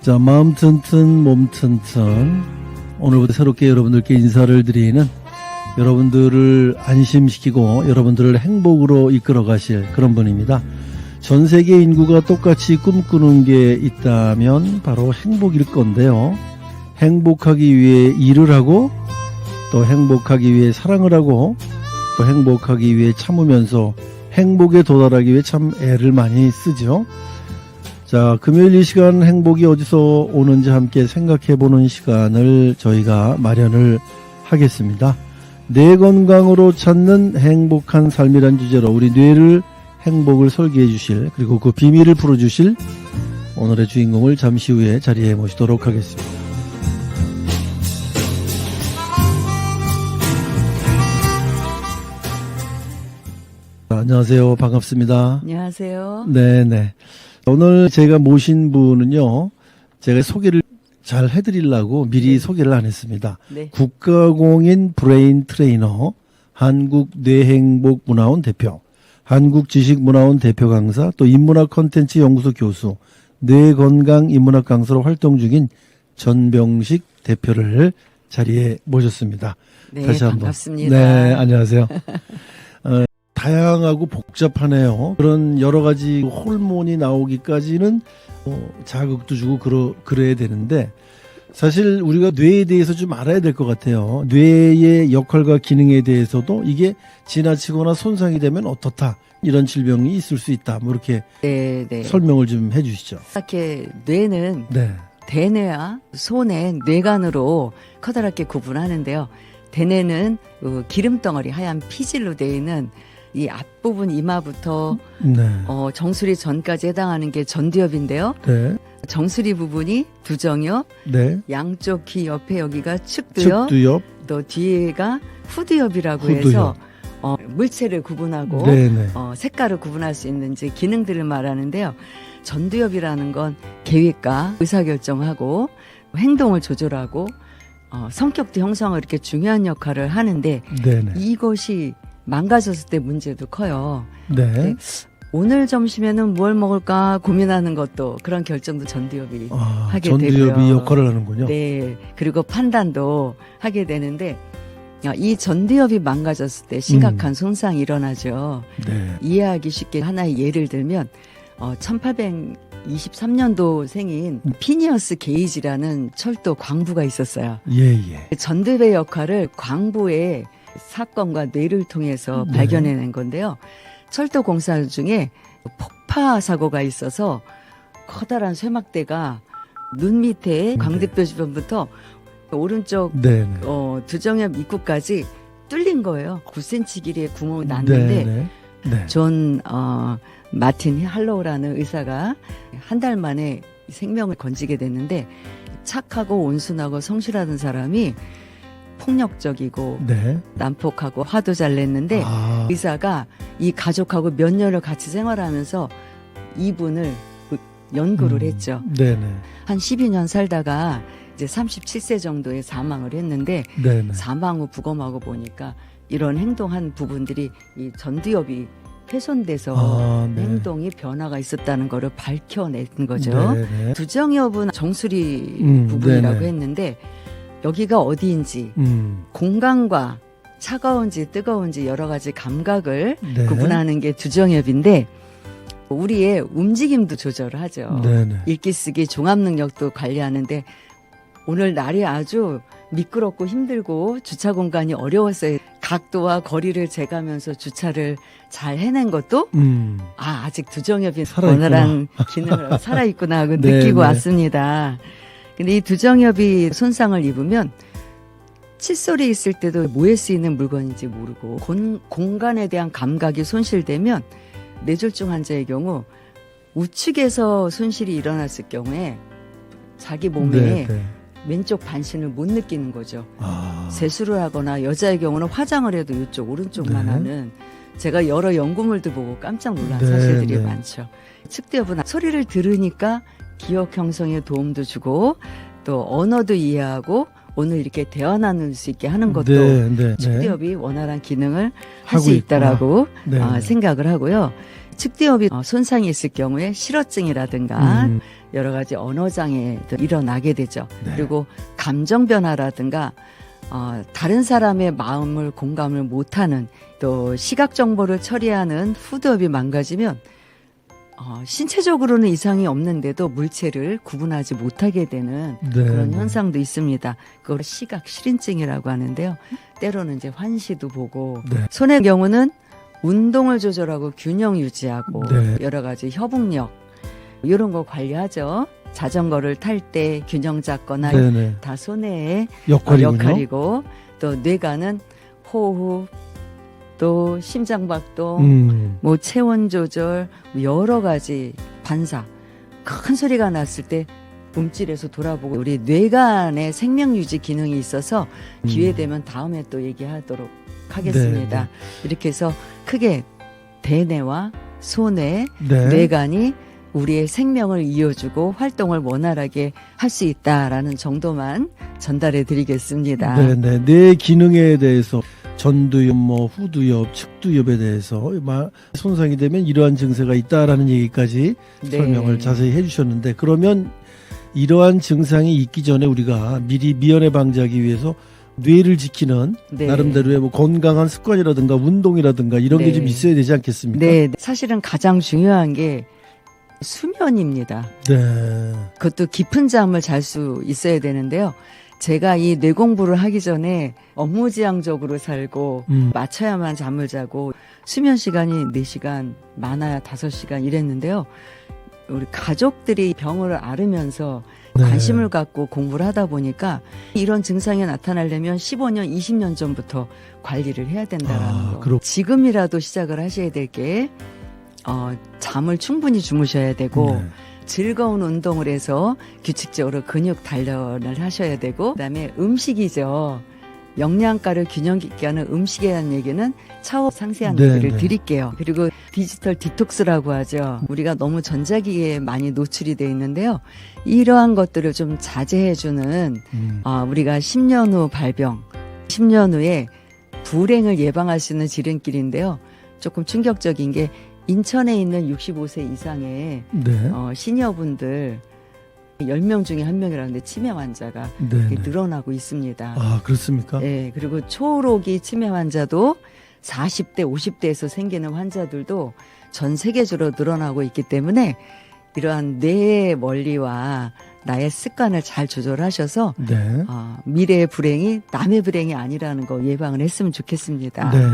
자, 마음 튼튼 몸 튼튼, 오늘부터 새롭게 여러분들께 인사를 드리는, 여러분들을 안심시키고 여러분들을 행복으로 이끌어 가실 그런 분입니다. 전 세계 인구가 똑같이 꿈꾸는 게 있다면 바로 행복일 건데요. 행복하기 위해 일을 하고, 또 행복하기 위해 사랑을 하고, 또 행복하기 위해 참으면서 행복에 도달하기 위해 참 애를 많이 쓰죠. 자, 금요일 이 시간 행복이 어디서 오는지 함께 생각해보는 시간을 저희가 마련을 하겠습니다. 뇌 건강으로 찾는 행복한 삶이란 주제로 우리 뇌를 행복을 설계해 주실, 그리고 그 비밀을 풀어주실 오늘의 주인공을 잠시 후에 자리에 모시도록 하겠습니다. 안녕하세요. 반갑습니다. 안녕하세요. 네네. 오늘 제가 모신 분은요, 제가 소개를 잘 해드리려고 미리 소개를 안 했습니다. 네. 국가공인 브레인 트레이너, 한국뇌행복문화원 대표, 한국지식문화원 대표 강사, 또 인문학 콘텐츠 연구소 교수, 뇌건강 인문학 강사로 활동 중인 전병식 대표를 자리에 모셨습니다. 네, 다시 한번. 반갑습니다. 네, 안녕하세요. 다양하고 복잡하네요. 그런 여러 가지 호르몬이 나오기까지는 자극도 주고 그래야 되는데, 사실 우리가 뇌에 대해서 좀 알아야 될 것 같아요. 뇌의 역할과 기능에 대해서도 이게 지나치거나 손상이 되면 어떻다, 이런 질병이 있을 수 있다, 뭐 이렇게 네. 설명을 좀 해주시죠. 이렇게 뇌는 네, 대뇌와 소뇌, 뇌간으로 커다랗게 구분하는데요. 대뇌는 기름덩어리 하얀 피질로 되어 있는 이 앞부분 이마부터 네, 정수리 전까지 해당하는 게 전두엽인데요. 네, 정수리 부분이 두정엽, 네. 양쪽 귀 옆에 여기가 측두엽, 측두엽, 또 뒤에가 후두엽이라고 후두엽. 해서 물체를 구분하고 네네. 색깔을 구분할 수 있는 이제 기능들을 말하는데요. 전두엽이라는 건 계획과 의사결정하고 행동을 조절하고 성격도 형성을 이렇게 중요한 역할을 하는데, 네네. 이것이 망가졌을 때 문제도 커요. 네. 오늘 점심에는 뭘 먹을까 고민하는 것도, 그런 결정도 전두엽이 하게 전두엽이 되고요. 역할을 하는군요. 네, 그리고 판단도 하게 되는데, 이 전두엽이 망가졌을 때 심각한 손상이 일어나죠. 네. 이해하기 쉽게 하나의 예를 들면 1823년도 생인 피니어스 게이지라는 철도 광부가 있었어요. 예. 전두엽의 역할을 광부의 사건과 뇌를 통해서 네. 발견해낸 건데요. 철도 공사 중에 폭파 사고가 있어서 커다란 쇠막대가 눈 밑에 광대뼈 주변부터 오른쪽 네네. 두정엽 입구까지 뚫린 거예요. 9cm 길이의 구멍이 났는데, 네. 존 마틴 할로우라는 의사가 한 달 만에 생명을 건지게 됐는데, 착하고 온순하고 성실하던 사람이 폭력적이고 네. 난폭하고 화도 잘 냈는데, 의사가 이 가족하고 몇 년을 같이 생활하면서 이분을 연구를 했죠. 네네. 한 12년 살다가 이제 37세 정도에 사망을 했는데, 네네. 사망 후 부검하고 보니까 이런 행동한 부분들이 이 전두엽이 훼손돼서 네. 행동이 변화가 있었다는 거를 밝혀낸 거죠. 네네. 두정엽은 정수리 부분이라고 네네. 했는데, 여기가 어디인지, 공간과 차가운지 뜨거운지 여러 가지 감각을 네. 구분하는 게 두정엽인데, 우리의 움직임도 조절을 하죠. 네네. 읽기 쓰기 종합 능력도 관리하는데, 오늘 날이 아주 미끄럽고 힘들고 주차 공간이 어려웠어요. 각도와 거리를 재가면서 주차를 잘 해낸 것도 아직 두정엽이 원활한 기능을 살아있구나 하고 느끼고 왔습니다. 근데 이 두정엽이 손상을 입으면 칫솔이 있을 때도 뭐에 쓰이는 물건인지 모르고, 공간에 대한 감각이 손실되면 뇌졸중 환자의 경우 우측에서 손실이 일어났을 경우에 자기 몸에 왼쪽 반신을 못 느끼는 거죠. 세수를 하거나 여자의 경우는 화장을 해도 이쪽 오른쪽만 하는, 제가 여러 연구물들 보고 깜짝 놀란 사실들이 많죠. 측두엽은 소리를 들으니까 기억 형성에 도움도 주고, 또 언어도 이해하고 오늘 이렇게 대화 나눌 수 있게 하는 것도 측두엽이 원활한 기능을 할 수 있다라고 생각을 하고요. 측두엽이 손상이 있을 경우에 실어증이라든가 여러 가지 언어 장애도 일어나게 되죠. 네. 그리고 감정 변화라든가 다른 사람의 마음을 공감을 못하는 또 시각 정보를 처리하는 후두엽이 망가지면 신체적으로는 이상이 없는데도 물체를 구분하지 못하게 되는 네, 그런 네. 현상도 있습니다. 그걸 시각 실인증이라고 하는데요. 때로는 이제 환시도 보고 네. 손의 경우는 운동을 조절하고 균형 유지하고 네. 여러 가지 협응력 이런 거 관리하죠. 자전거를 탈 때 균형 잡거나 네네. 다 손의 역할이군요. 역할이고 또 뇌가는 호흡 또 심장박동 뭐 체온 조절 여러 가지 반사 큰 소리가 났을 때 움찔해서 돌아보고 우리 뇌간의 생명 유지 기능이 있어서 기회 되면 다음에 또 얘기하도록 하겠습니다. 네, 이렇게 해서 크게 대뇌와 소뇌, 네. 뇌간이 우리의 생명을 이어주고 활동을 원활하게 할 수 있다라는 정도만 전달해 드리겠습니다. 네네. 뇌 기능에 대해서 전두엽, 후두엽, 측두엽에 대해서 손상이 되면 이러한 증세가 있다라는 얘기까지 네. 설명을 자세히 해주셨는데, 그러면 이러한 증상이 있기 전에 우리가 미리 미연에 방지하기 위해서 뇌를 지키는 네. 나름대로의 뭐 건강한 습관이라든가 운동이라든가 이런 게 네. 좀 있어야 되지 않겠습니까? 네, 사실은 가장 중요한 게 수면입니다. 네. 그것도 깊은 잠을 잘 수 있어야 되는데요. 제가 이 뇌 공부를 하기 전에 업무지향적으로 살고 맞춰야만 잠을 자고 수면 시간이 4시간 많아야 5시간 이랬는데요. 우리 가족들이 병을 앓으면서 네. 관심을 갖고 공부를 하다 보니까 이런 증상이 나타나려면 15년, 20년 전부터 관리를 해야 된다라는 거. 그렇- 지금이라도 시작을 하셔야 될 게 잠을 충분히 주무셔야 되고 네. 즐거운 운동을 해서 규칙적으로 근육 단련을 하셔야 되고 그다음에 음식이죠. 영양가를 균형 있게 하는 음식에 대한 얘기는 차후 상세한 네, 얘기를 네. 드릴게요. 그리고 디지털 디톡스라고 하죠. 우리가 너무 전자기기에 많이 노출이 돼 있는데요. 이러한 것들을 좀 자제해주는 우리가 10년 후 발병, 10년 후에 불행을 예방할 수 있는 지름길인데요. 조금 충격적인 게 인천에 있는 65세 이상의 네. 시니어분들 10명 중에 1명이라는데 치매 환자가 네. 늘어나고 있습니다. 아, 그렇습니까? 네, 그리고 초록이 치매 환자도 40대, 50대에서 생기는 환자들도 전 세계적으로 늘어나고 있기 때문에 이러한 뇌의 원리와 나의 습관을 잘 조절하셔서 네. 미래의 불행이 남의 불행이 아니라는 거 예방을 했으면 좋겠습니다. 네.